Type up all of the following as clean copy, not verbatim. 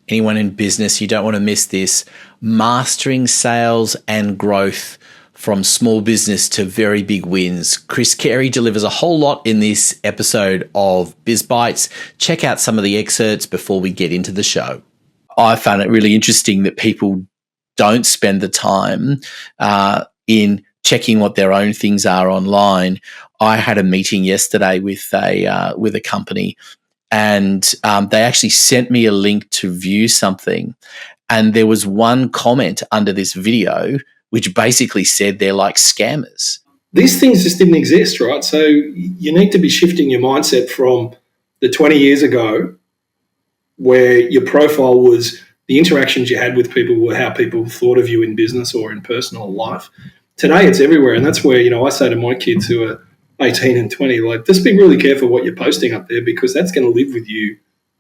Anyone in business, you don't want to miss this. Mastering sales and growth from small business to very big wins. Carey delivers a whole lot in this episode of Biz Bites. Check out some of the excerpts before we get into the show. I found it really interesting that people don't spend the time in checking what their own things are online. I had a meeting yesterday with a company, and they actually sent me a link to view something. And there was one comment under this video which basically said they're like scammers. These things just didn't exist, right? So you need to be shifting your mindset from the 20 years ago where your profile was the interactions you had with people were how people thought of you in business or in personal life. Today it's everywhere. And that's where, I say to my kids who are 18 and 20, like, just be really careful what you're posting up there because that's going to live with you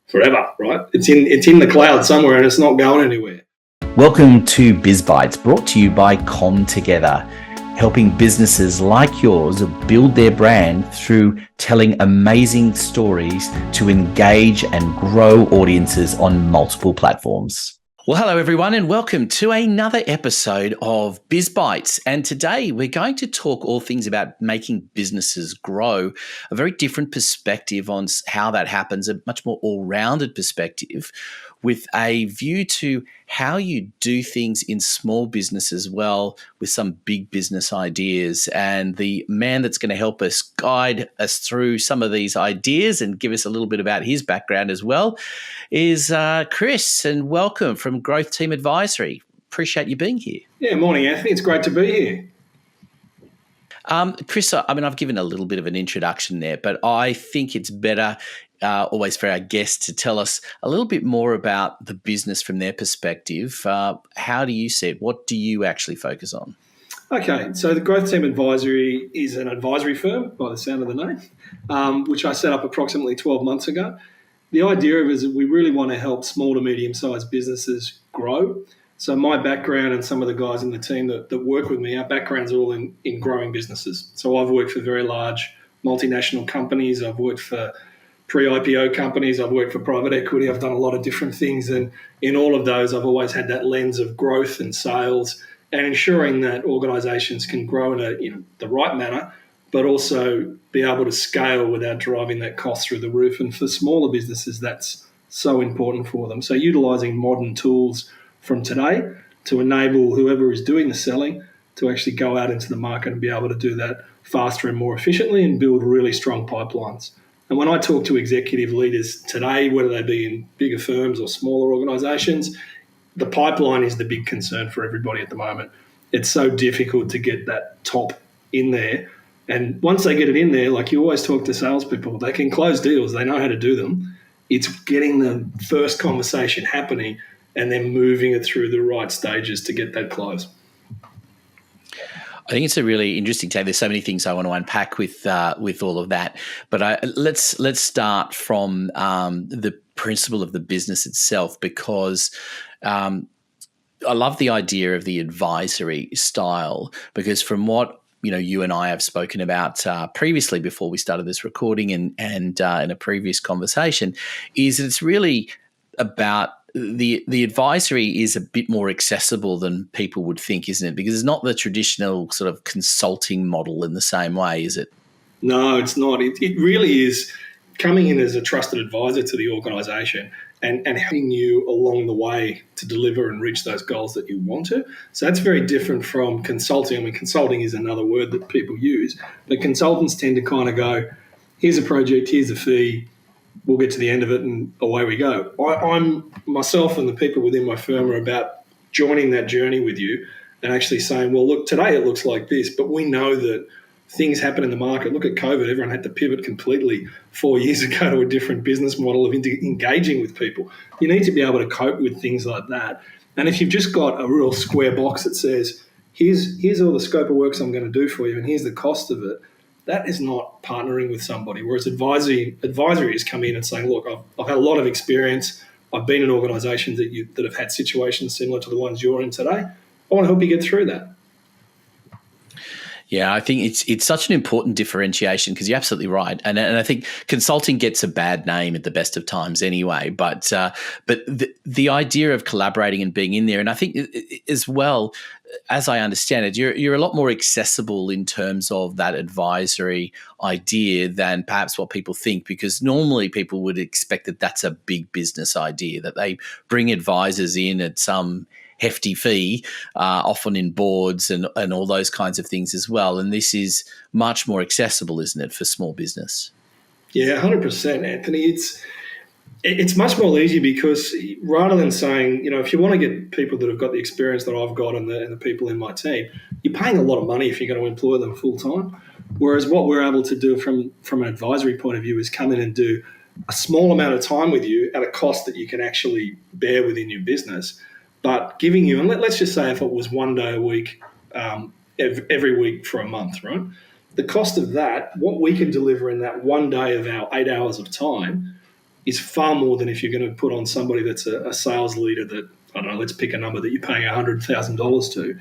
forever, right? It's in the cloud somewhere and it's not going anywhere. Welcome to Biz Bites, brought to you by Com Together, helping businesses like yours build their brand through telling amazing stories to engage and grow audiences on multiple platforms. Well, hello everyone, and welcome to another episode of Biz Bites. And today we're going to talk all things about making businesses grow, a very different perspective on how that happens, a much more all-rounded perspective with a view to how you do things in small business as well with some big business ideas. And the man that's going to help us guide us through some of these ideas and give us a little bit about his background as well is Chris, and welcome from Growth Team Advisory. Appreciate you being here. Yeah, morning, Anthony. It's great to be here. Chris, I've given a little bit of an introduction there, but I think it's better always for our guests to tell us a little bit more about the business from their perspective. How do you see it? What do you actually focus on? Okay, so the Growth Team Advisory is an advisory firm by the sound of the name, which I set up approximately 12 months ago. The idea of it is that we really want to help small to medium-sized businesses grow. So my background and some of the guys in the team that work with me, our backgrounds are all in growing businesses. So I've worked for very large multinational companies. I've worked for pre-IPO companies. I've worked for private equity. I've done a lot of different things. And in all of those, I've always had that lens of growth and sales and ensuring that organisations can grow in the right manner, but also be able to scale without driving that cost through the roof. And for smaller businesses, that's so important for them. So utilising modern tools from today to enable whoever is doing the selling to actually go out into the market and be able to do that faster and more efficiently and build really strong pipelines. And when I talk to executive leaders today, whether they be in bigger firms or smaller organisations, the pipeline is the big concern for everybody at the moment. It's so difficult to get that top in there. And once they get it in there, like you always talk to salespeople, they can close deals. They know how to do them. It's getting the first conversation happening and then moving it through the right stages to get that close. I think it's a really interesting take. There's so many things I want to unpack with all of that, but let's start from the principle of the business itself, because I love the idea of the advisory style, because from what you and I have spoken about previously before we started this recording and in a previous conversation, is that it's really about the advisory is a bit more accessible than people would think, isn't it? Because it's not the traditional sort of consulting model in the same way, is it? No, it's not. It really is coming in as a trusted advisor to the organisation and helping you along the way to deliver and reach those goals that you want to. So that's very different from consulting. I mean, consulting is another word that people use, but consultants tend to kind of go, here's a project, here's a fee, we'll get to the end of it and away we go. I'm myself and the people within my firm are about joining that journey with you and actually saying, well, look, today it looks like this, but we know that things happen in the market. Look at COVID. Everyone had to pivot completely 4 years ago to a different business model of engaging with people. You need to be able to cope with things like that. And if you've just got a real square box that says, here's all the scope of works I'm going to do for you and here's the cost of it, that is not partnering with somebody. Whereas advisory is coming in and saying, look, I've had a lot of experience. I've been in organisations that have had situations similar to the ones you're in today. I want to help you get through that. Yeah, I think it's such an important differentiation because you're absolutely right, and I think consulting gets a bad name at the best of times anyway. But the idea of collaborating and being in there, and I think as well, as I understand it, you're a lot more accessible in terms of that advisory idea than perhaps what people think, because normally people would expect that that's a big business idea, that they bring advisors in at some hefty fee, often in boards and all those kinds of things as well. And this is much more accessible, isn't it, for small business? Yeah, 100%, Anthony. It's much more easy because rather than saying, if you want to get people that have got the experience that I've got and the people in my team, you're paying a lot of money if you're going to employ them full time. Whereas what we're able to do from an advisory point of view is come in and do a small amount of time with you at a cost that you can actually bear within your business, but giving you, and let's just say if it was 1 day a week, every week for a month, right? The cost of that, what we can deliver in that 1 day of our 8 hours of time, is far more than if you're going to put on somebody that's a sales leader that, I don't know, let's pick a number that you're paying $100,000 to.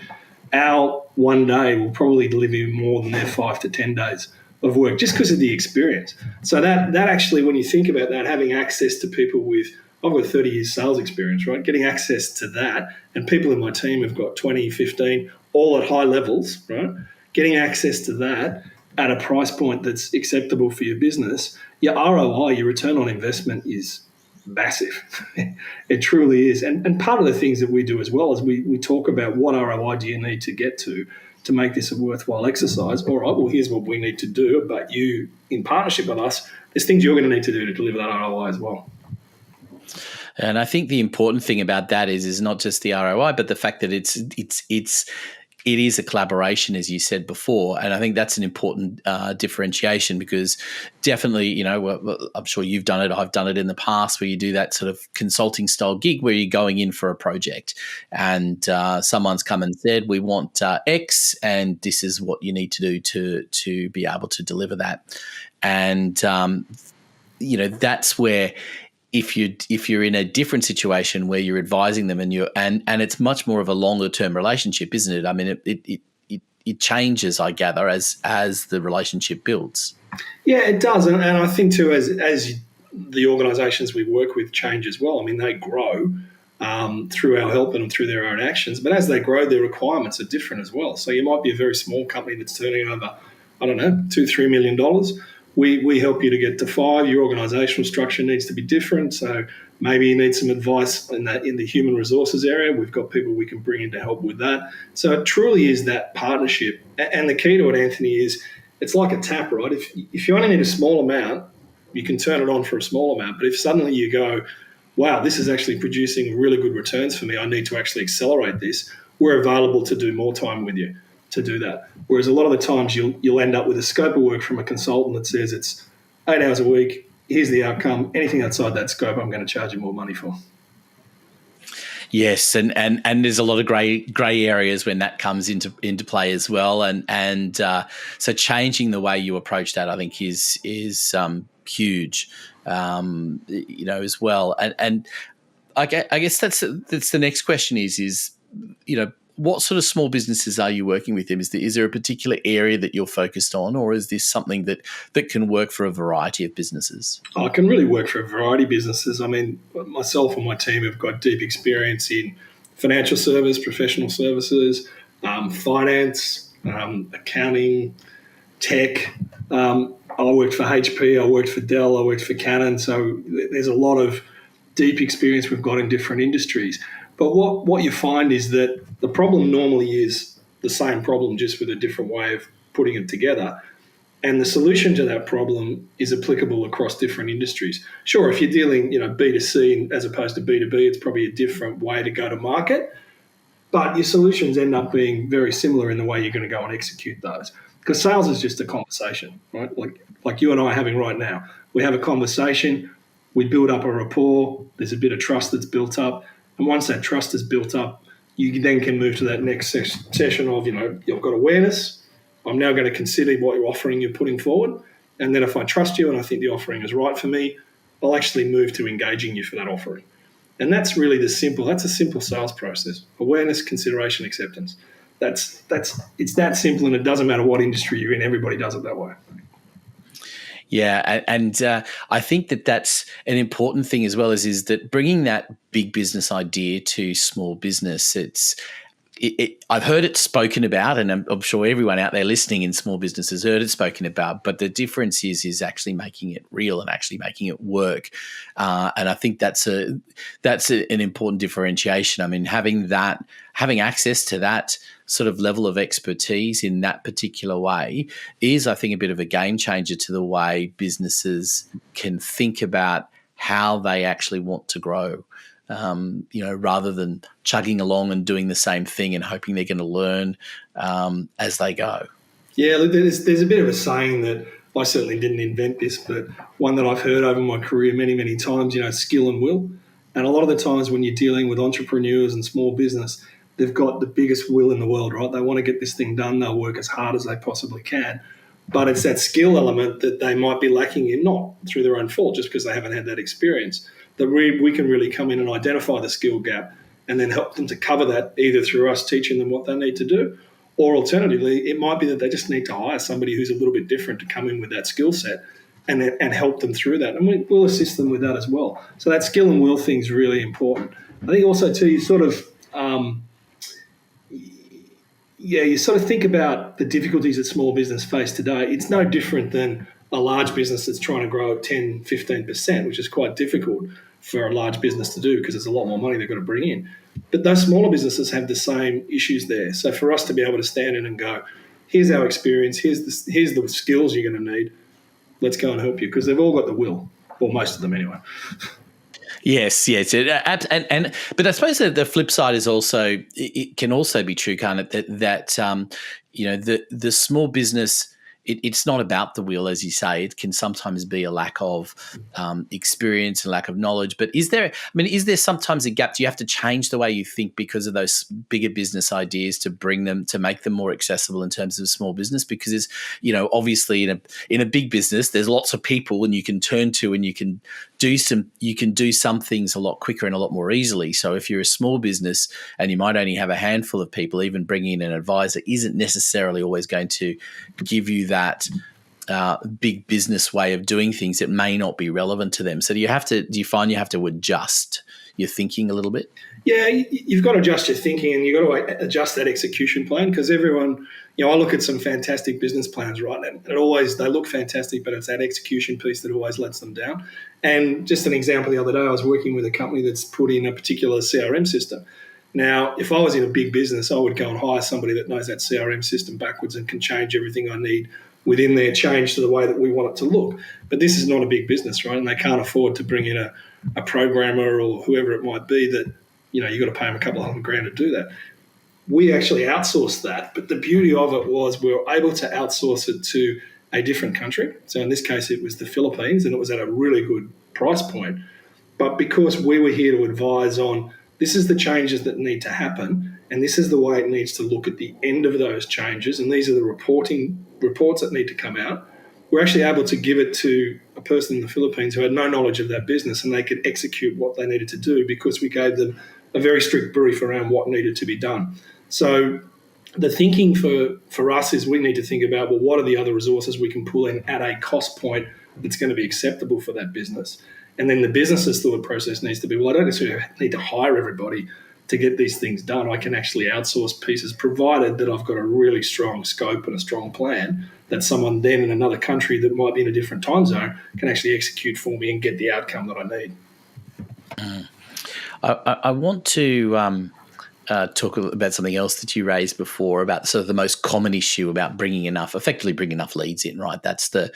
Our 1 day will probably deliver you more than their 5 to 10 days of work just because of the experience. So that actually, when you think about that, having access to people with, I've got 30 years sales experience, right? Getting access to that, and people in my team have got 20, 15, all at high levels, right? Getting access to that at a price point that's acceptable for your business, your ROI, your return on investment is massive. It truly is. And part of the things that we do as well is we talk about what ROI do you need to get to make this a worthwhile exercise. All right, well, here's what we need to do, but you, in partnership with us, there's things you're going to need to do to deliver that ROI as well. And I think the important thing about that is not just the ROI, but the fact that it is a collaboration, as you said before. And I think that's an important differentiation, because definitely, I'm sure you've done it, I've done it in the past, where you do that sort of consulting style gig where you're going in for a project and someone's come and said, we want X and this is what you need to do to be able to deliver that. And, that's where if you're in a different situation where you're advising them and it's much more of a longer term relationship, isn't it? I mean, it changes, I gather, as the relationship builds. Yeah, it does, and I think too, as the organisations we work with change as well. I mean, they grow through our help and through their own actions, but as they grow, their requirements are different as well. So you might be a very small company that's turning over, I don't know, $2-3 million. We help you to get to 5. Your organisational structure needs to be different. So maybe you need some advice in the human resources area. We've got people we can bring in to help with that. So it truly is that partnership. And the key to it, Anthony, is it's like a tap, right? If you only need a small amount, you can turn it on for a small amount. But if suddenly you go, wow, this is actually producing really good returns for me, I need to actually accelerate this, we're available to do more time with you to do that. Whereas a lot of the times you'll end up with a scope of work from a consultant that says it's 8 hours a week, here's the outcome. Anything outside that scope, I'm going to charge you more money for. Yes, and there's a lot of grey areas when that comes into play as well, and so changing the way you approach that, I think, is huge, as well. And I guess that's the next question is what sort of small businesses are you working with them? Is there a particular area that you're focused on, or is this something that can work for a variety of businesses? Oh, it can really work for a variety of businesses. I mean, myself and my team have got deep experience in financial service, professional services, finance, accounting, tech. I worked for HP, I worked for Dell, I worked for Canon. So there's a lot of deep experience we've got in different industries. But what you find is that the problem normally is the same problem, just with a different way of putting it together. And the solution to that problem is applicable across different industries. Sure, if you're dealing, B2C as opposed to B2B, it's probably a different way to go to market. But your solutions end up being very similar in the way you're going to go and execute those. Because sales is just a conversation, right? Like you and I are having right now. We have a conversation, we build up a rapport, there's a bit of trust that's built up. And once that trust is built up, you then can move to that next session of, you've got awareness. I'm now going to consider what offering you're putting forward. And then if I trust you and I think the offering is right for me, I'll actually move to engaging you for that offering. And that's really that's a simple sales process: awareness, consideration, acceptance. it's that simple, and it doesn't matter what industry you're in. Everybody does it that way. Yeah, and I think that's an important thing as well. Is that bringing that big business idea to small business? I've heard it spoken about, and I'm sure everyone out there listening in small business has heard it spoken about. But the difference is actually making it real and actually making it work. And I think that's an important differentiation. I mean, having access to that sort of level of expertise in that particular way is, I think, a bit of a game changer to the way businesses can think about how they actually want to grow. Rather than chugging along and doing the same thing and hoping they're going to learn as they go. Yeah, look, there's a bit of a saying that I certainly didn't invent this, but one that I've heard over my career many, many times, skill and will. And a lot of the times when you're dealing with entrepreneurs and small business, they've got the biggest will in the world, right? They want to get this thing done. They'll work as hard as they possibly can. But it's that skill element that they might be lacking in, not through their own fault, just because they haven't had that experience, that we can really come in and identify the skill gap and then help them to cover that, either through us teaching them what they need to do, or alternatively, it might be that they just need to hire somebody who's a little bit different to come in with that skill set and help them through that. And we'll assist them with that as well. So that skill and will thing is really important. I think also too, you sort of think about the difficulties that small business face today. It's no different than a large business that's trying to grow at 10, 15%, which is quite difficult for a large business to do because there's a lot more money they've got to bring in. But those smaller businesses have the same issues there. So for us to be able to stand in and go, here's our experience, here's the skills you're going to need, let's go and help you, because they've all got the will, or most of them anyway. Yes. But I suppose that the flip side is also, it can also be true, can't it, that the small business, it's not about the will, as you say. It can sometimes be a lack of experience and lack of knowledge. But is there sometimes a gap? Do you have to change the way you think because of those bigger business ideas to make them more accessible in terms of small business? Because obviously in a big business, there's lots of people and you can turn to, and you can do some things a lot quicker and a lot more easily. So if you're a small business and you might only have a handful of people, even bringing in an advisor isn't necessarily always going to give you that big business way of doing things. It may not be relevant to them. So do you find you have to adjust your thinking a little bit? Yeah, you've got to adjust your thinking, and you've got to adjust that execution plan, because everyone, I look at some fantastic business plans, right? And they look fantastic, but it's that execution piece that always lets them down. And just an example, the other day I was working with a company that's put in a particular CRM system. Now, if I was in a big business, I would go and hire somebody that knows that CRM system backwards and can change everything I need within there, change to the way that we want it to look. But this is not a big business, right? And they can't afford to bring in a programmer or whoever it might be that, you've got to pay them a couple of $100,000 to do that. We actually outsourced that. But the beauty of it was we were able to outsource it to a different country. So in this case, it was the Philippines, and it was at a really good price point. But because we were here to advise on, this is the changes that need to happen, and this is the way it needs to look at the end of those changes, and these are the reports that need to come out, we're actually able to give it to a person in the Philippines who had no knowledge of that business, and they could execute what they needed to do because we gave them a very strict brief around what needed to be done. So the thinking for us is we need to think about, well, what are the other resources we can pull in at a cost point that's going to be acceptable for that business? And then the business's thought process needs to be, well, I don't necessarily need to hire everybody to get these things done. I can actually outsource pieces, provided that I've got a really strong scope and a strong plan that someone then in another country that might be in a different time zone can actually execute for me and get the outcome that I need. I want to talk about something else that you raised before, about sort of the most common issue about bringing enough leads in, right? That's the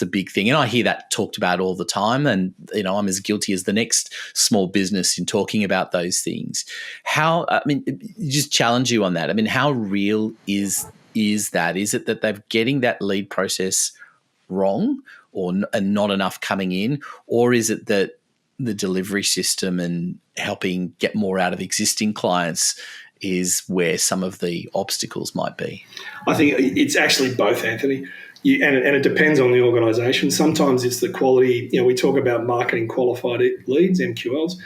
big thing. And I hear that talked about all the time, and I'm as guilty as the next small business in talking about those things. Just challenge you on that. How real is that? Is it that they're getting that lead process wrong and not enough coming in, or is it that the delivery system and helping get more out of existing clients is where some of the obstacles might be? I think it's actually both, Anthony. And it depends on the organisation. Sometimes it's the quality. We talk about marketing qualified leads, MQLs.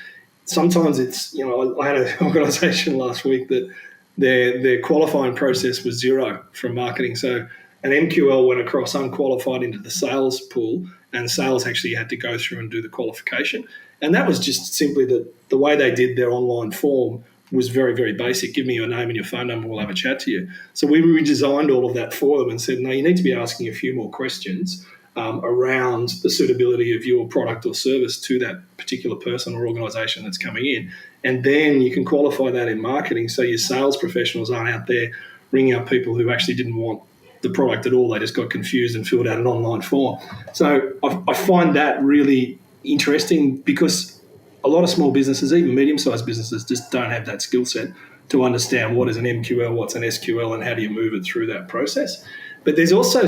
Sometimes it's, I had an organisation last week that their qualifying process was zero from marketing. So an MQL went across unqualified into the sales pool, and sales actually had to go through and do the qualification. And that was just simply the way they did their online form was very, very basic. Give me your name and your phone number, we'll have a chat to you. So we redesigned all of that for them and said, no, you need to be asking a few more questions around the suitability of your product or service to that particular person or organisation that's coming in. And then you can qualify that in marketing so your sales professionals aren't out there ringing up people who actually didn't want the product at all. They just got confused and filled out an online form. So I find that really interesting because a lot of small businesses, even medium-sized businesses, just don't have that skill set to understand what is an MQL, what's an SQL, and how do you move it through that process. But there's also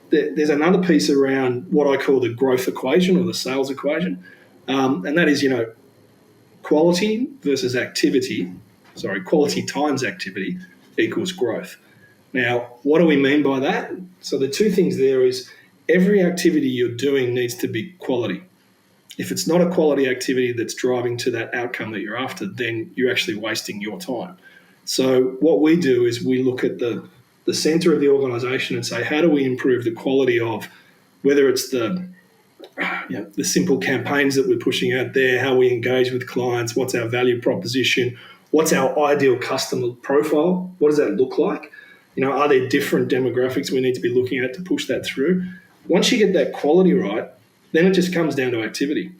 there's another piece around what I call the growth equation or the sales equation, and that is, quality versus activity. Quality times activity equals growth. Now, what do we mean by that? So the two things there is every activity you're doing needs to be quality. If it's not a quality activity that's driving to that outcome that you're after, then you're actually wasting your time. So what we do is we look at the center of the organisation and say, how do we improve the quality of whether it's the simple campaigns that we're pushing out there, how we engage with clients, what's our value proposition, what's our ideal customer profile, what does that look like? Are there different demographics we need to be looking at to push that through? Once you get that quality right, then it just comes down to activity.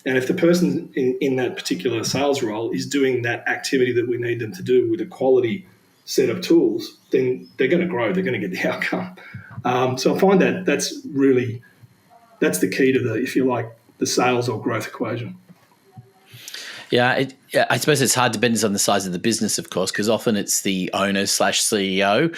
And if the person in that particular sales role is doing that activity that we need them to do with a quality set of tools, then they're going to grow, they're going to get the outcome. So I find that that's the key to if you like, the sales or growth equation. Yeah, I suppose it's hard depends on the size of the business, of course, because often it's the owner / CEO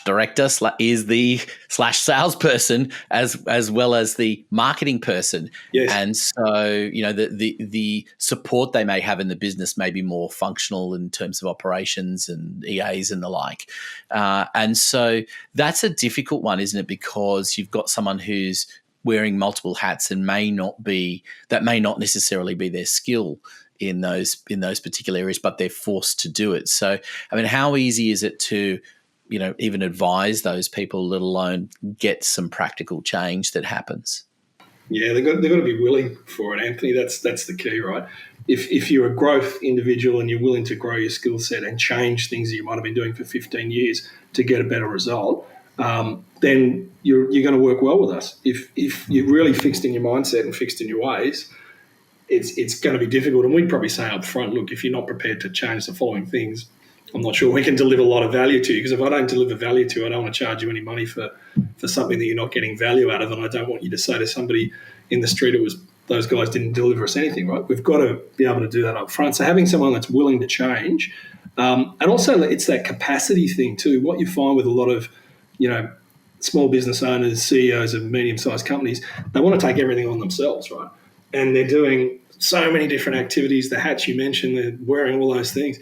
/ director is the / salesperson as well as the marketing person. Yes. And so, the support they may have in the business may be more functional in terms of operations and EAs and the like. And so that's a difficult one, isn't it? Because you've got someone who's wearing multiple hats and may not necessarily be their skill in those particular areas, but they're forced to do it. So, how easy is it to, even advise those people, let alone get some practical change that happens? Yeah, they've got to be willing for it, Anthony. That's the key, right? If you're a growth individual and you're willing to grow your skill set and change things that you might have been doing for 15 years to get a better result, then you're going to work well with us. If you're really fixed in your mindset and fixed in your ways, it's going to be difficult. And we'd probably say up front, look, if you're not prepared to change the following things, I'm not sure we can deliver a lot of value to you, because if I don't deliver value to you, I don't want to charge you any money for something that you're not getting value out of. And I don't want you to say to somebody in the street, those guys didn't deliver us anything, right? We've got to be able to do that up front. So having someone that's willing to change, and also it's that capacity thing too. What you find with a lot of, small business owners, CEOs of medium-sized companies, they want to take everything on themselves, right? And they're doing so many different activities, the hats you mentioned, they're wearing all those things.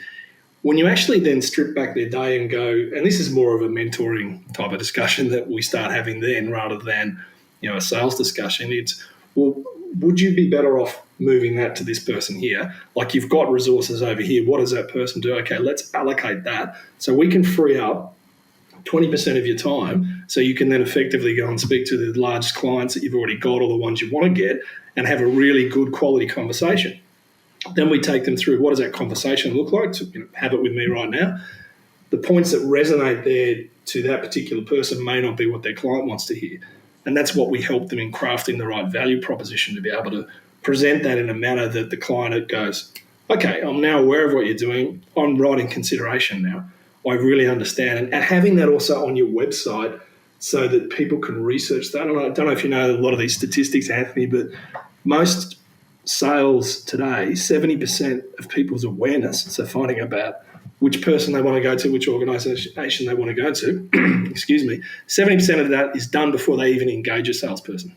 When you actually then strip back their day and go, and this is more of a mentoring type of discussion that we start having then rather than, a sales discussion, it's, well, would you be better off moving that to this person here? Like, you've got resources over here. What does that person do? Okay, let's allocate that so we can free up 20% of your time so you can then effectively go and speak to the largest clients that you've already got or the ones you want to get and have a really good quality conversation. Then we take them through, what does that conversation look like? So, have it with me right now. The points that resonate there to that particular person may not be what their client wants to hear. And that's what we help them in crafting the right value proposition to be able to present that in a manner that the client goes, okay, I'm now aware of what you're doing. I'm right in consideration now. I really understand. And having that also on your website so that people can research that. I don't know if you know a lot of these statistics, Anthony, but most sales today, 70% of people's awareness, so finding about which person they want to go to, which organisation they want to go to, excuse me, 70% of that is done before they even engage a salesperson.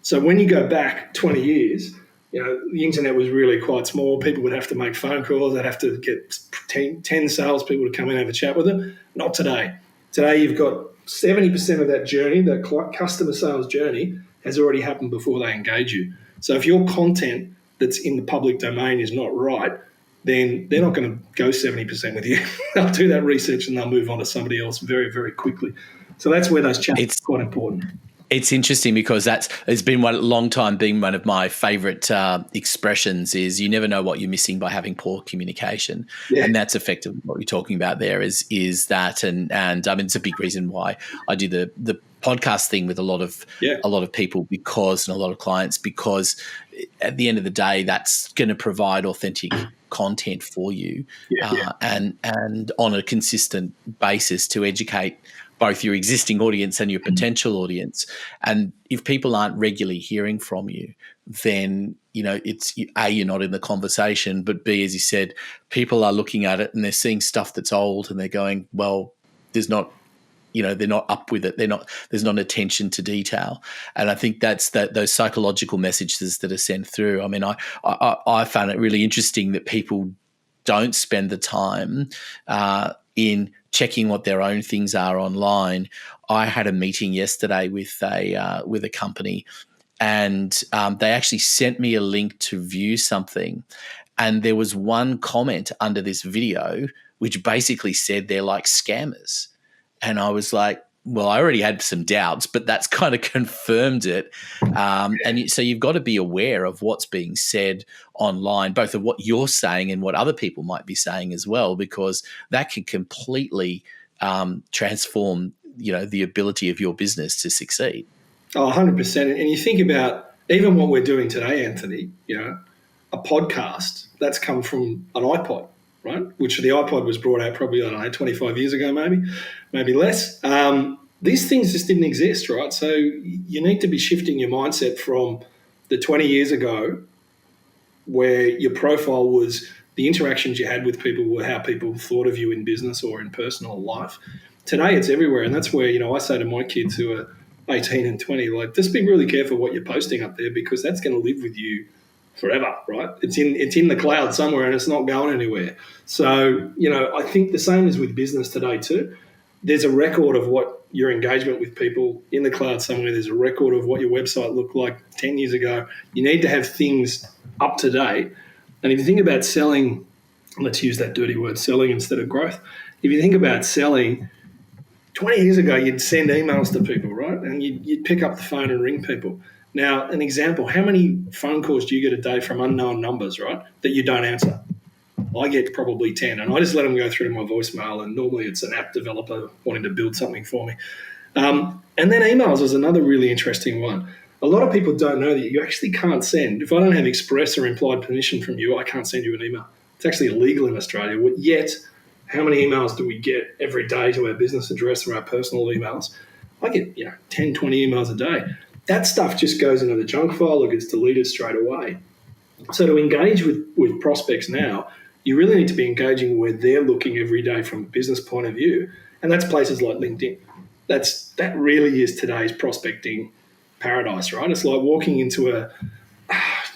So when you go back 20 years, the internet was really quite small. People would have to make phone calls. They'd have to get 10 salespeople to come in and have a chat with them. Not today. Today you've got 70% of that journey, that customer sales journey, has already happened before they engage you. So if your content that's in the public domain is not right, then they're not going to go 70% with you. They'll do that research and they'll move on to somebody else very, very quickly. So that's where those chats are quite important. It's interesting because it's been a long time being one of my favourite expressions is you never know what you're missing by having poor communication. Yeah. And that's effectively what you're talking about there is that. And I mean, it's a big reason why I do the podcast thing with a lot of people and a lot of clients, because at the end of the day, that's going to provide authentic content for you and on a consistent basis to educate both your existing audience and your potential audience. And if people aren't regularly hearing from you, then, it's A, you're not in the conversation, but B, as you said, people are looking at it and they're seeing stuff that's old and they're going, well, there's not, they're not up with it. There's not attention to detail. And I think that's those psychological messages that are sent through. I mean, I found it really interesting that people don't spend the time in checking what their own things are online. I had a meeting yesterday with a company, and they actually sent me a link to view something, and there was one comment under this video which basically said they're like scammers, and I was like, well, I already had some doubts, but that's kind of confirmed it. So you've got to be aware of what's being said online, both of what you're saying and what other people might be saying as well, because that can completely transform, the ability of your business to succeed. Oh, 100%. And you think about even what we're doing today, Anthony, a podcast that's come from an iPod, right? Which the iPod was brought out probably, 25 years ago, maybe less. These things just didn't exist, right? So you need to be shifting your mindset from the 20 years ago where your profile was the interactions you had with people were how people thought of you in business or in personal life. Today it's everywhere, and that's where, I say to my kids who are 18 and 20, just be really careful what you're posting up there, because that's going to live with you forever, right? It's in the cloud somewhere and it's not going anywhere. So, I think the same is with business today too. There's a record of what your engagement with people in the cloud somewhere. There's a record of what your website looked like 10 years ago. You need to have things up to date. And if you think about selling, let's use that dirty word, selling instead of growth. If you think about selling, 20 years ago, you'd send emails to people, right? And you'd pick up the phone and ring people. Now, an example, how many phone calls do you get a day from unknown numbers, right, that you don't answer? I get probably 10, and I just let them go through to my voicemail, and normally it's an app developer wanting to build something for me. And then emails is another really interesting one. A lot of people don't know that you actually can't send. If I don't have express or implied permission from you, I can't send you an email. It's actually illegal in Australia. Yet, how many emails do we get every day to our business address or our personal emails? I get 10, 20 emails a day. That stuff just goes into the junk file or gets deleted straight away. So to engage with prospects now, you really need to be engaging where they're looking every day from a business point of view, and that's places like LinkedIn. That really is today's prospecting paradise, right? It's like walking into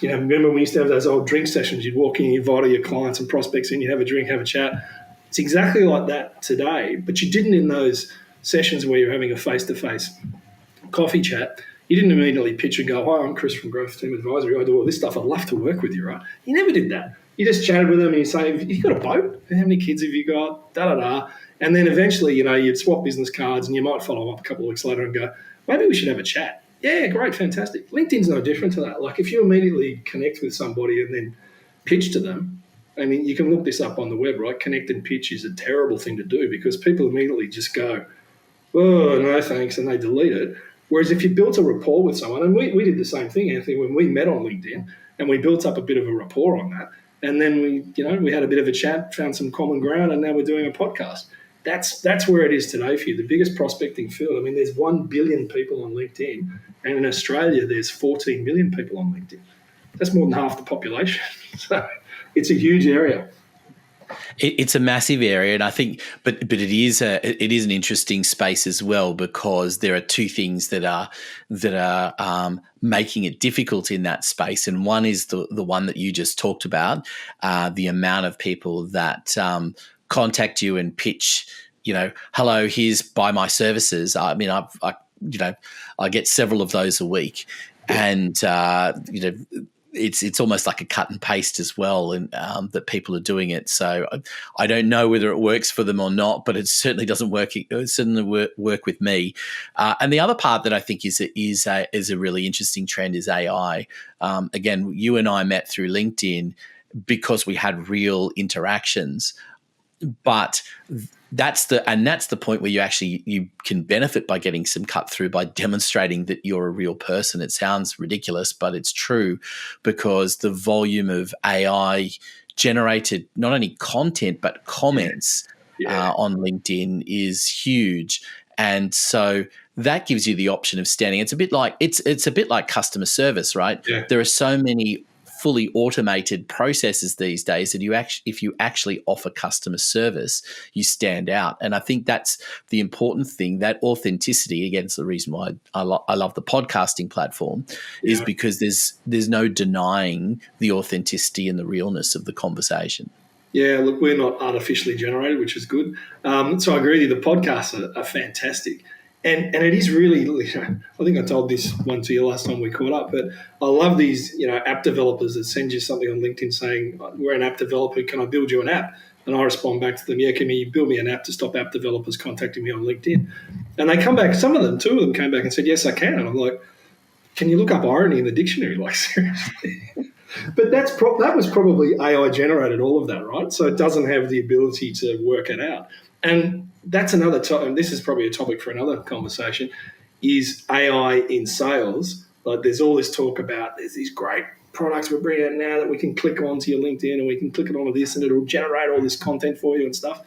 remember when we used to have those old drink sessions, you'd walk in, you invite all your clients and prospects in, you'd have a drink, have a chat. It's exactly like that today, but you didn't in those sessions where you're having a face-to-face coffee chat. You didn't immediately pitch and go, hi, I'm Chris from Growth Team Advisory. I do all this stuff. I'd love to work with you, right? You never did that. You just chatted with them and you say, have you got a boat? How many kids have you got? Da-da-da. And then eventually, you'd swap business cards and you might follow up a couple of weeks later and go, maybe we should have a chat. Yeah, great, fantastic. LinkedIn's no different to that. Like if you immediately connect with somebody and then pitch to them, I mean, you can look this up on the web, right? Connect and pitch is a terrible thing to do because people immediately just go, oh, no thanks, and they delete it. Whereas if you built a rapport with someone, and we did the same thing, Anthony, when we met on LinkedIn, and we built up a bit of a rapport on that, and then we had a bit of a chat, found some common ground, and now we're doing a podcast. That's where it is today for you, the biggest prospecting field. I mean, there's 1 billion people on LinkedIn, and in Australia, there's 14 million people on LinkedIn. That's more than half the population. So it's a huge area. It's a massive area, and I think, but it is an interesting space as well because there are two things that are making it difficult in that space, and one is the one that you just talked about, the amount of people that contact you and pitch, hello, here's buy my services. I mean, I get several of those a week, and it's almost like a cut and paste as well, and that people are doing it. So I don't know whether it works for them or not, but it certainly doesn't work. It certainly work with me. And the other part that I think is a really interesting trend is AI. Again, you and I met through LinkedIn because we had real interactions, but that's the point where you can benefit by getting some cut through by demonstrating that you're a real person. It sounds ridiculous, but it's true, because the volume of AI generated not only content but comments on LinkedIn is huge. And so that gives you the option of standing. It's a bit like customer service, right? Yeah. There are so many fully automated processes these days that if you actually offer customer service, you stand out. And I think that's the important thing. That authenticity, again, it's the reason why I love the podcasting platform, is because there's no denying the authenticity and the realness of the conversation. Yeah, look, we're not artificially generated, which is good. So I agree with you. The podcasts are fantastic. And it is really, I think I told this one to you last time we caught up, but I love these, app developers that send you something on LinkedIn saying, we're an app developer, can I build you an app? And I respond back to them, yeah, can you build me an app to stop app developers contacting me on LinkedIn? And they come back, two of them came back and said, yes, I can. And I'm like, can you look up irony in the dictionary? Like, seriously? But that was probably AI generated, all of that, right? So it doesn't have the ability to work it out. And that's another topic, and this is probably a topic for another conversation, is AI in sales. Like, there's all this talk about there's these great products we're bringing out now that we can click onto your LinkedIn and we can click it onto this and it'll generate all this content for you and stuff.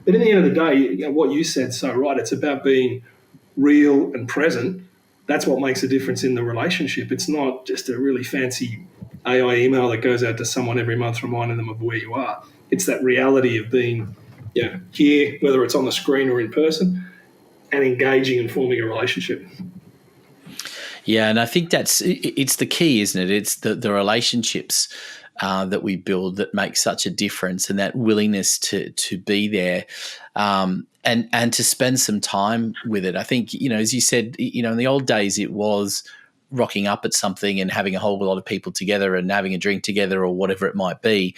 But in the end of the day, what you said so right, it's about being real and present. That's what makes a difference in the relationship. It's not just a really fancy AI email that goes out to someone every month reminding them of where you are. It's that reality of being here, whether it's on the screen or in person, and engaging and forming a relationship. Yeah, and I think it's the key, isn't it? It's the relationships that we build that make such a difference, and that willingness to be there and to spend some time with it. I think, as you said, in the old days it was rocking up at something and having a whole lot of people together and having a drink together or whatever it might be,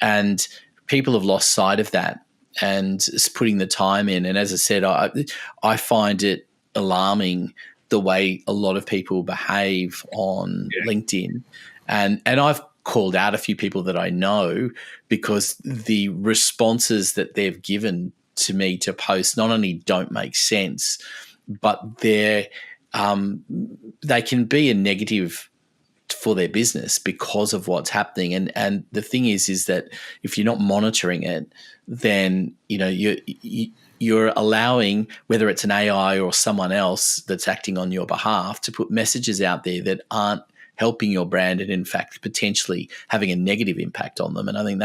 and people have lost sight of that and putting the time in. And as I said, I find it alarming the way a lot of people behave on LinkedIn. And I've called out a few people that I know because the responses that they've given to me to post not only don't make sense, but they can be a negative for their business because of what's happening. And the thing is that if you're not monitoring it, then you're allowing, whether it's an AI or someone else that's acting on your behalf, to put messages out there that aren't helping your brand and in fact potentially having a negative impact on them. And I think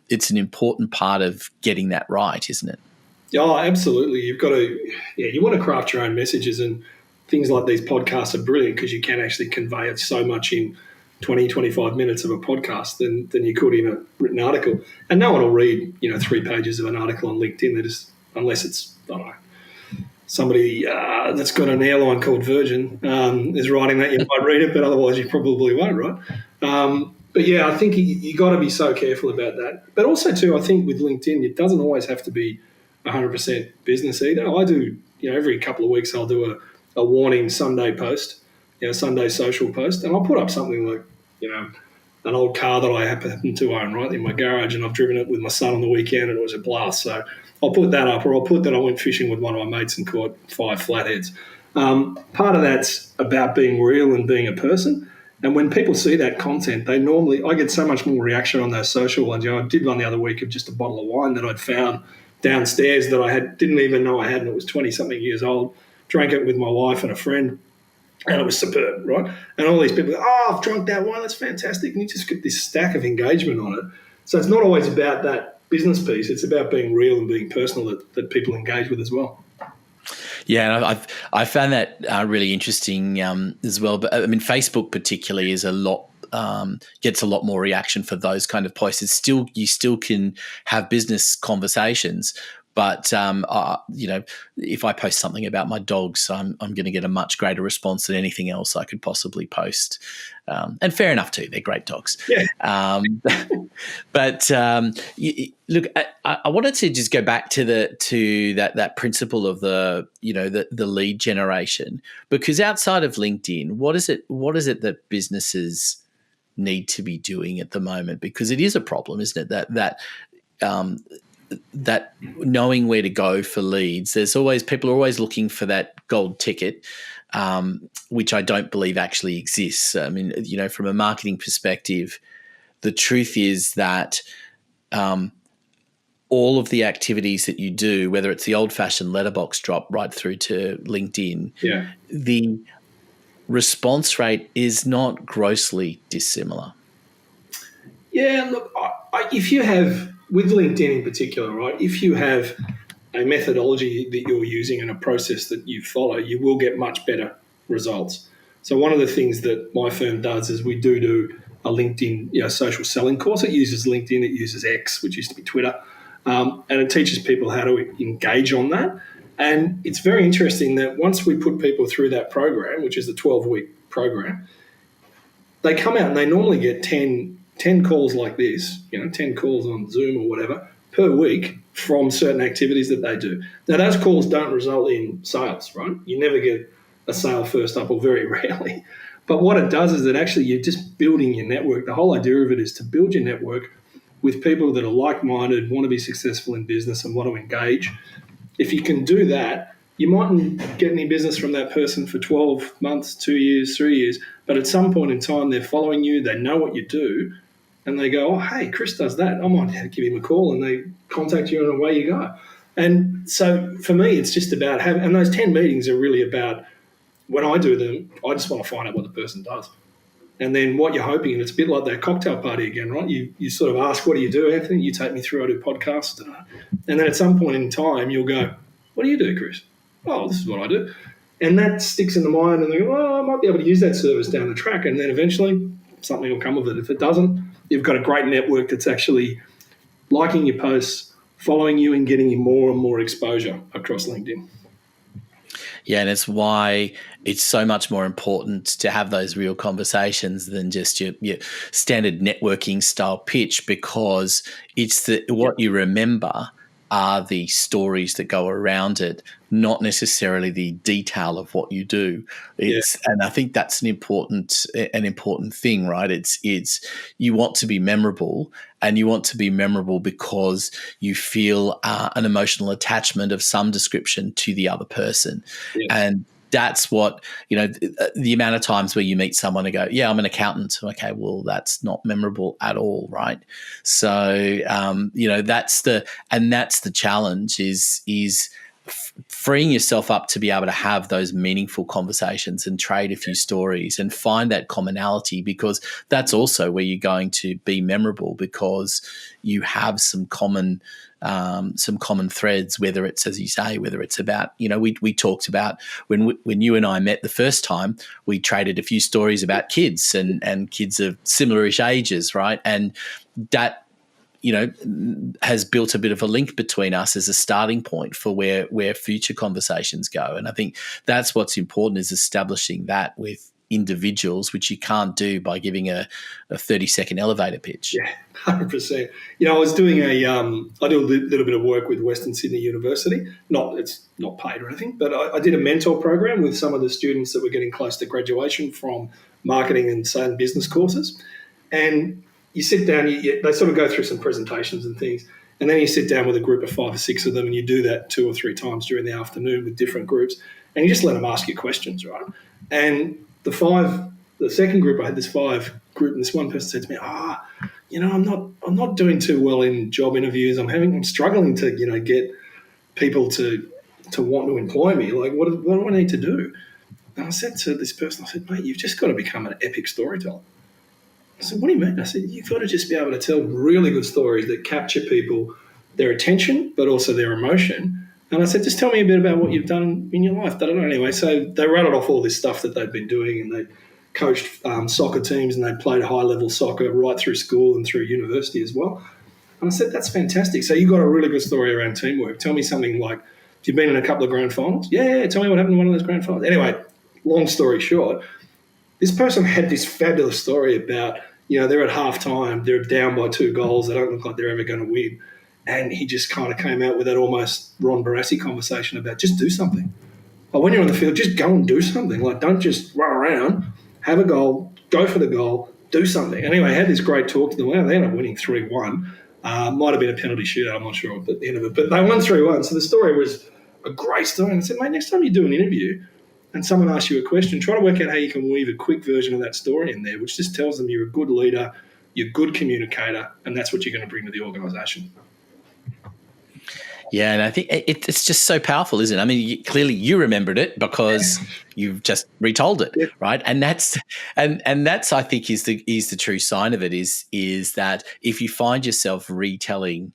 it's an important part of getting that right, isn't it? Oh, absolutely. You've got to, you want to craft your own messages, and things like these podcasts are brilliant because you can actually convey it so much in 20, 25 minutes of a podcast than you could in a written article. And no one will read, 3 pages of an article on LinkedIn. They just, unless it's, I don't know, somebody that's got an airline called Virgin is writing that, you might read it, but otherwise you probably won't, right? But yeah, I think you got to be so careful about that. But also too, I think with LinkedIn, it doesn't always have to be 100% business either. I do, every couple of weeks I'll do a warning Sunday post, Sunday social post, and I'll put up something like, an old car that I happen to own, right, in my garage, and I've driven it with my son on the weekend and it was a blast. So I'll put that up, or I'll put that I went fishing with one of my mates and caught 5 flatheads. Part of that's about being real and being a person. And when people see that content, I get so much more reaction on those social ones. I did one the other week of just a bottle of wine that I'd found downstairs that I didn't even know I had, and it was 20-something years old. Drank it with my wife and a friend, and it was superb, right? And all these people go, I've drunk that wine, that's fantastic. And you just get this stack of engagement on it. So it's not always about that business piece. It's about being real and being personal that people engage with as well. Yeah, and I found that really interesting as well. But I mean, Facebook particularly is gets a lot more reaction for those kind of posts. You still can have business conversations, But if I post something about my dogs, I'm going to get a much greater response than anything else I could possibly post. And fair enough too; they're great dogs. Yeah. But look, I wanted to just go back to that principle of the lead generation, because outside of LinkedIn, what is it that businesses need to be doing at the moment? Because it is a problem, isn't it? That knowing where to go for leads. People are always looking for that gold ticket, which I don't believe actually exists. I mean, from a marketing perspective, the truth is that all of the activities that you do, whether it's the old-fashioned letterbox drop right through to LinkedIn, the response rate is not grossly dissimilar. Yeah, look, if you have, with LinkedIn in particular, right, if you have a methodology that you're using and a process that you follow, you will get much better results. So one of the things that my firm does is we do a LinkedIn social selling course. It uses LinkedIn, it uses X, which used to be Twitter, and it teaches people how to engage on that. And it's very interesting that once we put people through that program, which is the 12-week program, they come out and they normally get 10 calls like this, 10 calls on Zoom or whatever per week from certain activities that they do. Now, those calls don't result in sales, right? You never get a sale first up, or very rarely. But what it does is that actually you're just building your network. The whole idea of it is to build your network with people that are like-minded, want to be successful in business and want to engage. If you can do that, you mightn't get any business from that person for 12 months, 2 years, 3 years, but at some point in time, they're following you, they know what you do, and they go, oh, hey, Chris does that. I might give him a call, and they contact you, and away you go. And so for me, it's just about having, and those 10 meetings are really about, when I do them, I just want to find out what the person does. And then what you're hoping, and it's a bit like that cocktail party again, right? You sort of ask, what do you do, Anthony? You take me through, I do podcasts. And then at some point in time, you'll go, what do you do, Chris? Oh, this is what I do. And that sticks in the mind, and they go, oh, I might be able to use that service down the track. And then eventually something will come of it. If it doesn't, you've got a great network that's actually liking your posts, following you, and getting you more and more exposure across LinkedIn. Yeah, and it's why it's so much more important to have those real conversations than just your standard networking style pitch, because it's what you remember are the stories that go around it, not necessarily the detail of what you do. And I think that's an important thing, right? It's you want to be memorable, and you want to be memorable because you feel an emotional attachment of some description to the other person. And that's what, the amount of times where you meet someone and go, yeah, I'm an accountant. Okay, well, that's not memorable at all, right? So, that's the challenge is freeing yourself up to be able to have those meaningful conversations and trade a few stories and find that commonality, because that's also where you're going to be memorable, because you have some common threads, whether it's, as you say, whether it's about, we talked about when you and I met the first time, we traded a few stories about kids and kids of similar-ish ages, right? And that, has built a bit of a link between us as a starting point for where future conversations go. And I think that's what's important, is establishing that with individuals, which you can't do by giving a 30-second elevator pitch. Yeah, 100%. I was doing I do a little bit of work with Western Sydney University. It's not paid or anything, but I did a mentor program with some of the students that were getting close to graduation from marketing and say business courses. And you sit down, they sort of go through some presentations and things, and then you sit down with a group of 5 or 6 of them, and you do that 2 or 3 times during the afternoon with different groups, and you just let them ask you questions, right? And the second group, I had this 5 group, and this one person said to me, I'm not doing too well in job interviews. I'm struggling to, get people to want to employ me. Like, what do I need to do? And I said to this person, mate, you've just got to become an epic storyteller. I said, what do you mean? I said, you've got to just be able to tell really good stories that capture people, their attention, but also their emotion. And I said, just tell me a bit about what you've done in your life. I don't know. Anyway, so they rattled off all this stuff that they'd been doing, and they coached soccer teams, and they played high-level soccer right through school and through university as well. And I said, that's fantastic. So you got a really good story around teamwork. Tell me something like, you've been in a couple of grand finals? Yeah, tell me what happened in one of those grand finals. Anyway, long story short, this person had this fabulous story about, they're at halftime, they're down by 2 goals, they don't look like they're ever going to win. And he just kind of came out with that almost Ron Barassi conversation about just do something. Like when you're on the field, just go and do something. Like don't just run around, have a goal, go for the goal, do something. Anyway, I had this great talk to them. Well, they ended up winning 3-1. Might have been a penalty shootout, I'm not sure at the end of it. But they won 3-1. So the story was a great story. And I said, mate, next time you do an interview and someone asks you a question, try to work out how you can weave a quick version of that story in there, which just tells them you're a good leader, you're a good communicator, and that's what you're going to bring to the organisation. Yeah, and I think it's just so powerful, isn't it? I mean, clearly you remembered it because you've just retold it, right? And that's I think is the true sign of it is that if you find yourself retelling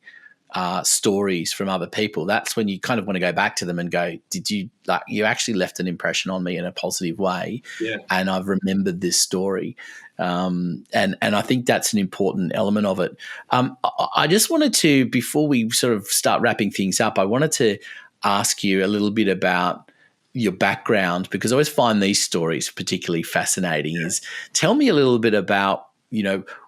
stories from other people, that's when you kind of want to go back to them and go, did you you actually left an impression on me in a positive way, and I've remembered this story. And I think that's an important element of it. I just wanted to, before we sort of start wrapping things up, I wanted to ask you a little bit about your background, because I always find these stories particularly fascinating. Is tell me a little bit about,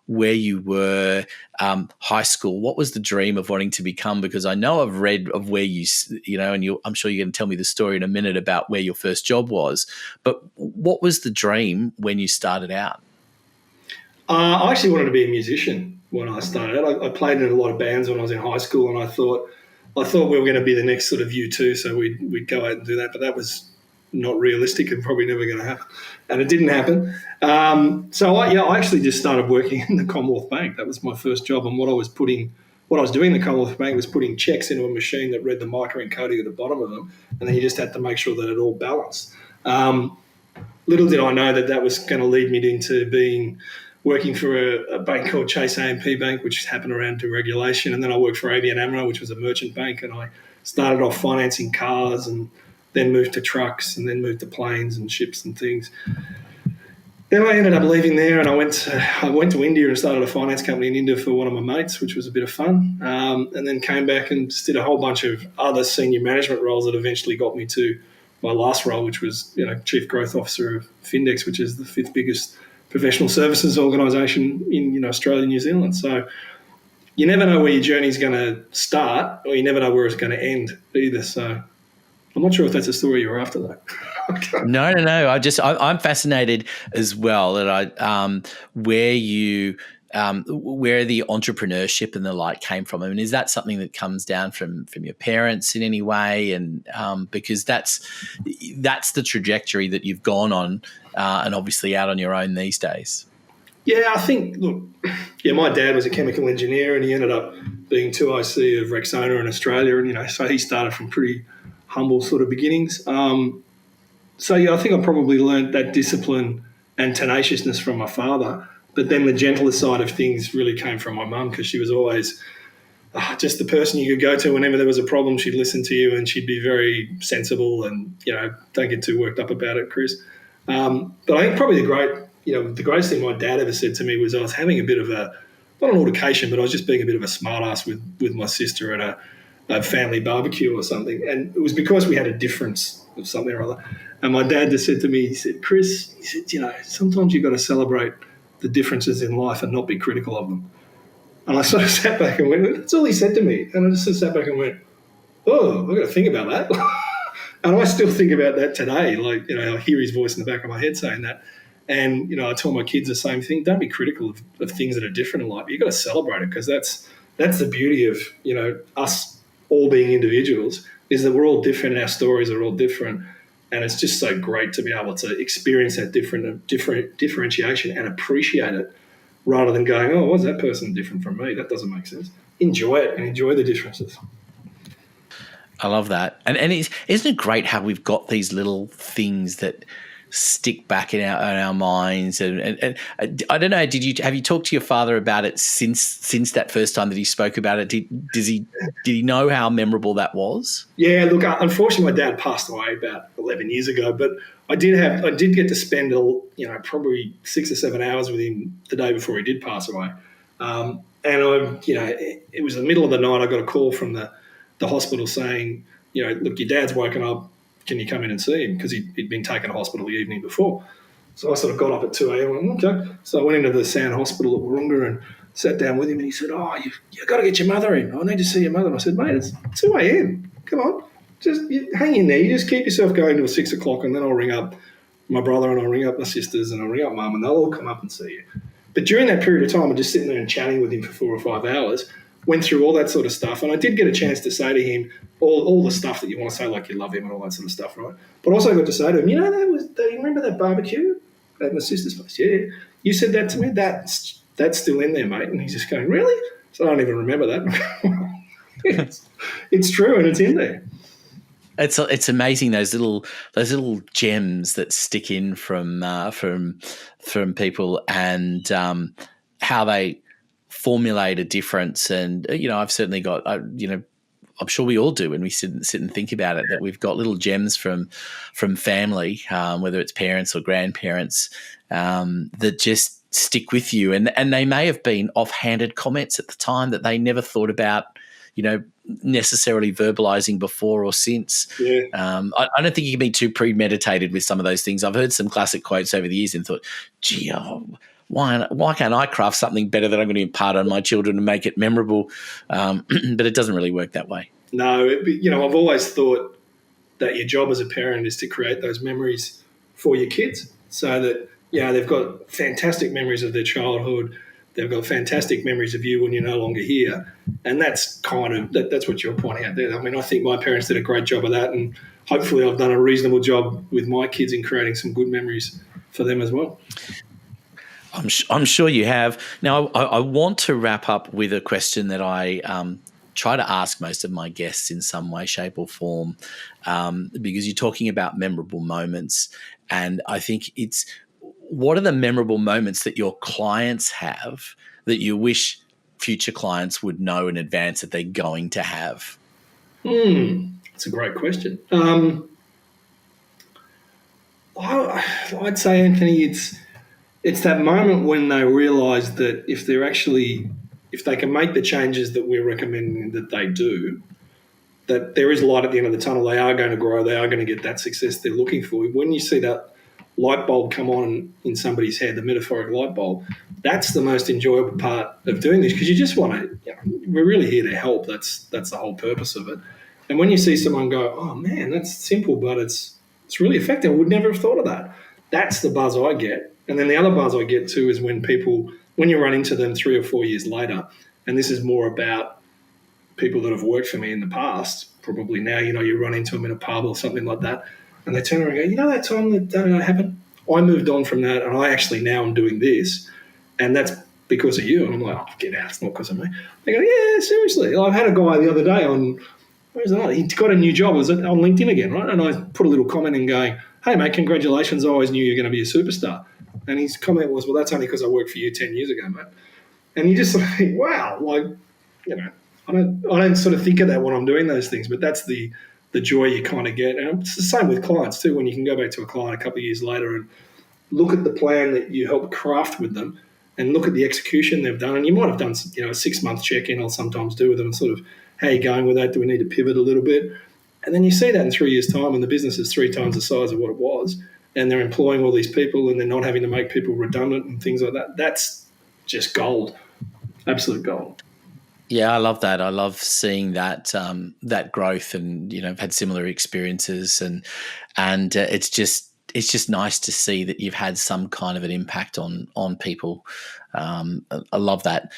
where you were, high school. What was the dream of wanting to become? Because I know I've read of where and I'm sure you're going to tell me the story in a minute about where your first job was. But what was the dream when you started out? I actually wanted to be a musician when I started out. I played in a lot of bands when I was in high school, and I thought we were going to be the next sort of U2, so we'd go out and do that. But that was not realistic and probably never going to happen, and it didn't happen. So I actually just started working in the Commonwealth Bank. That was my first job, and what I was doing in the Commonwealth Bank was putting checks into a machine that read the microencoding at the bottom of them, and then you just had to make sure that it all balanced. Little did I know that was going to lead me into working for a bank called Chase A&P Bank, which happened around deregulation, and then I worked for ABN AMRO, which was a merchant bank, and I started off financing cars and then moved to trucks and then moved to planes and ships and things. Then I ended up leaving there, and I went to India and started a finance company in India for one of my mates, which was a bit of fun, and then came back and just did a whole bunch of other senior management roles that eventually got me to my last role, which was Chief Growth Officer of Findex, which is the 5th biggest professional services organisation in Australia and New Zealand. So you never know where your journey's going to start, or you never know where it's going to end either. So I'm not sure if that's a story you're after, though. No. I'm fascinated as well that where the entrepreneurship and the like came from. I mean, is that something that comes down from your parents in any way? And because that's the trajectory that you've gone on, and obviously out on your own these days. Yeah, I think, my dad was a chemical engineer, and he ended up being 2IC of Rexona in Australia, and so he started from pretty humble sort of beginnings. I think I probably learned that discipline and tenaciousness from my father. But then the gentler side of things really came from my mum, because she was always just the person you could go to whenever there was a problem. She'd listen to you, and she'd be very sensible and, don't get too worked up about it, Chris. But I think probably the greatest thing my dad ever said to me was I was having a bit of not an altercation, but I was just being a bit of a smart ass with my sister at a family barbecue or something. And it was because we had a difference of something or other. And my dad just said to me, he said, Chris, sometimes you've got to celebrate the differences in life and not be critical of them. And I sort of sat back and went, that's all he said to me. And I just sat back and went, oh, I've got to think about that. And I still think about that today. I hear his voice in the back of my head saying that. And, I tell my kids the same thing. Don't be critical of things that are different in life. You've got to celebrate it, because that's the beauty of, us all being individuals, is that we're all different and our stories are all different. And it's just so great to be able to experience that different differentiation and appreciate it, rather than going, oh, why's that person different from me? That doesn't make sense. Enjoy it and enjoy the differences. I love that. And isn't it great how we've got these little things that stick back in our minds? And I don't know, have you talked to your father about it since that first time that he spoke about it? Did he know how memorable that was? Yeah, look, unfortunately my dad passed away about 11 years ago, but I did get to spend probably 6 or 7 hours with him the day before he did pass away. And it was the middle of the night. I got a call from the hospital saying, look, your dad's woken up. Can you come in and see him? Because he'd been taken to hospital the evening before. So I sort of got up at 2 a.m. and went, okay. So I went into the Sound Hospital at Wahroonga and sat down with him, and he said, you've got to get your mother in. I need to see your mother. And I said, mate, it's 2 a.m. Come on. Just hang in there. You just keep yourself going till 6 o'clock, and then I'll ring up my brother and I'll ring up my sisters and I'll ring up mum, and they'll all come up and see you. But during that period of time, I'm just sitting there and chatting with him for 4 or 5 hours, went through all that sort of stuff. And I did get a chance to say to him all the stuff that you want to say, like you love him and all that sort of stuff, right? But also got to say to him, you remember that barbecue at my sister's place? Yeah. You said that to me? That's still in there, mate. And he's just going, really? So I don't even remember that. It's true, and it's in there. It's amazing those little gems that stick in from people, and how they formulate a difference. And I've certainly got I'm sure we all do when we sit and think about it, that we've got little gems from family, whether it's parents or grandparents, that just stick with you, and they may have been offhanded comments at the time that they never thought about, necessarily verbalizing before or since. Yeah. I don't think you can be too premeditated with some of those things. I've heard some classic quotes over the years and thought, gee, why can't I craft something better that I'm going to impart on my children and make it memorable? But it doesn't really work that way. No, I've always thought that your job as a parent is to create those memories for your kids, so that they've got fantastic memories of their childhood. They've got fantastic memories of you when you're no longer here. And that's that's what you're pointing out there. I mean, I think my parents did a great job of that, and hopefully I've done a reasonable job with my kids in creating some good memories for them as well. I'm sure you have. Now, I want to wrap up with a question that I try to ask most of my guests in some way, shape or form, because you're talking about memorable moments. And I think what are the memorable moments that your clients have that you wish future clients would know in advance that they're going to have? That's a great question. I'd say, Anthony, it's that moment when they realise that if they can make the changes that we're recommending that they do, that there is light at the end of the tunnel. They are going to grow. They are going to get that success they're looking for. When you see that light bulb come on in somebody's head, the metaphoric light bulb, that's the most enjoyable part of doing this, because you just want to, we're really here to help. That's the whole purpose of it. And when you see someone go, oh man, that's simple, but it's really effective. I would never have thought of that. That's the buzz I get. And then the other buzz I get too is when you run into them 3 or 4 years later, and this is more about people that have worked for me in the past, probably now, you run into them in a pub or something like that, and they turn around and go, that time that happened? I moved on from that, and I actually now am doing this, and that's because of you. And I'm like, oh, get out, it's not because of me. They go, yeah, seriously. I've had a guy the other day on, where's that? He got a new job. It was on LinkedIn again, right? And I put a little comment in going, hey, mate, congratulations. I always knew you were going to be a superstar. And his comment was, well, that's only because I worked for you 10 years ago, mate. And you just sort of think, wow, I don't sort of think of that when I'm doing those things, but that's the joy you kind of get. And it's the same with clients too, when you can go back to a client a couple of years later and look at the plan that you helped craft with them and look at the execution they've done. And you might have done a 6-month check-in I'll sometimes do with them, and sort of, how are you going with that? Do we need to pivot a little bit? And then you see that in 3 years' time, and the business is 3 times the size of what it was, and they're employing all these people, and they're not having to make people redundant and things like that. That's just gold, absolute gold. Yeah, I love that. I love seeing that that growth, and I've had similar experiences, and it's just nice to see that you've had some kind of an impact on people. I love that.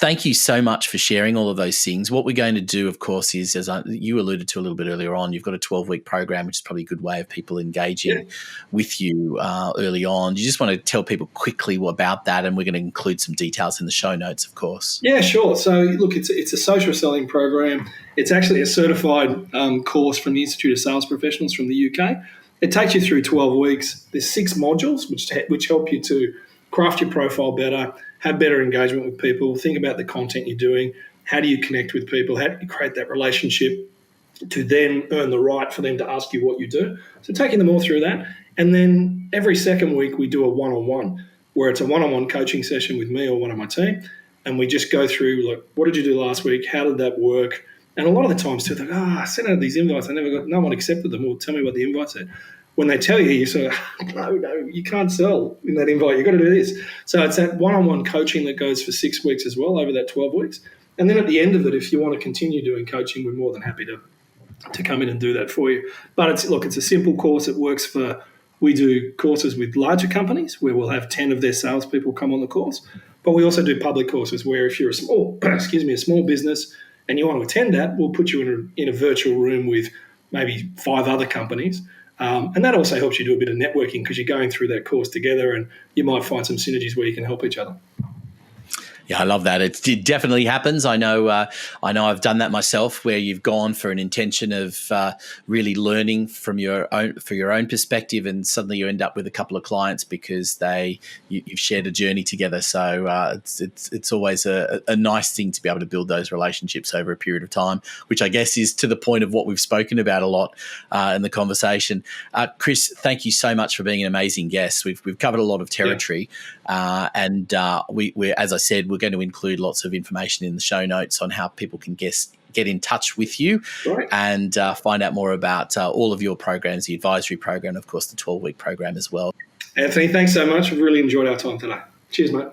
Thank you so much for sharing all of those things. What we're going to do, of course, is, as you alluded to a little bit earlier on, you've got a 12-week program, which is probably a good way of people engaging with you early on. Do you just want to tell people quickly about that? And we're going to include some details in the show notes, of course. Yeah, sure. So, look, it's a social selling program. It's actually a certified course from the Institute of Sales Professionals from the UK. It takes you through 12 weeks. There's 6 modules which help you to craft your profile better, have better engagement with people, think about the content you're doing, how do you connect with people, how do you create that relationship to then earn the right for them to ask you what you do. So taking them all through that. And then every second week we do a one-on-one, where it's a one-on-one coaching session with me or one of my team. and we just go through, like, what did you do last week? How did that work? And a lot of the times too, they're like, I sent out these invites. No one accepted them. Or tell me what the invite said. When they tell you, you sort of, no, you can't sell in that invite. You've got to do this. So it's that one-on-one coaching that goes for 6 weeks as well, over that 12 weeks. And then at the end of it, if you want to continue doing coaching, we're more than happy to come in and do that for you. But it's a simple course. It works for, we do courses with larger companies where we'll have 10 of their salespeople come on the course. But we also do public courses where if you're a small business and you want to attend that, we'll put you in a virtual room with maybe 5 other companies. And that also helps you do a bit of networking because you're going through that course together, and you might find some synergies where you can help each other. Yeah, I love that. It definitely happens. I know I've done that myself, where you've gone for an intention of really learning from your own perspective, and suddenly you end up with a couple of clients because you've shared a journey together. So it's always a nice thing to be able to build those relationships over a period of time, which I guess is to the point of what we've spoken about a lot in the conversation. Chris, thank you so much for being an amazing guest. We've covered a lot of territory, and we're, as I said, we're going to include lots of information in the show notes on how people can get in touch with you, right, and find out more about all of your programs, the advisory program, of course, the 12-week program as well. Anthony, thanks so much. I've really enjoyed our time today. Cheers, mate.